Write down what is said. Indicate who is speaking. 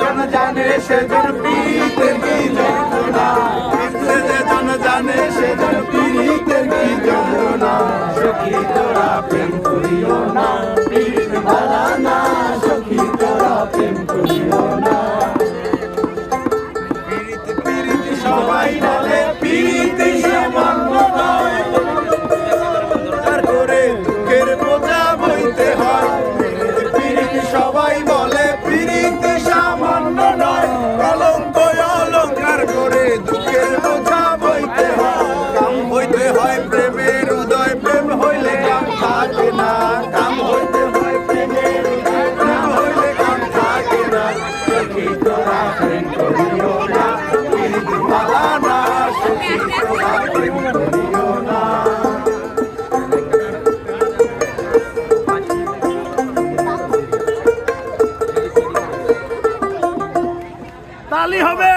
Speaker 1: জন জানে সেজন পীড়িতের কি যন্ত্রণা, যে জন জানে সেজন পীড়িতের কি যন্ত্রণা। সখী তোরা প্রেম করিও না, পীড়িত ভালা না, সখী তোরা প্রেম করিও না। পীড়িত পীড়িত সবাই বলে, পীড়িত সামান্য নয়, তার করে দুঃখের বোঝা বইতে হয়। পীড়িত পীড়িত সবাই বলে, পীড়িত সামান্য নয়, কলঙ্ক অলঙ্কার করে দুঃখের বোঝা বইতে হয়। কাম হইতে হয় প্রেমের উদয়, প্রেম হইলে কাম থাকে না। কাম হইতে হয় প্রেমের উদয়, প্রেম হইলে কাম থাকে না। সখী তোরা প্রেম করিও না, পীড়িত ভালা না, সখী তোরা প্রেম করিও না। তালি হবে।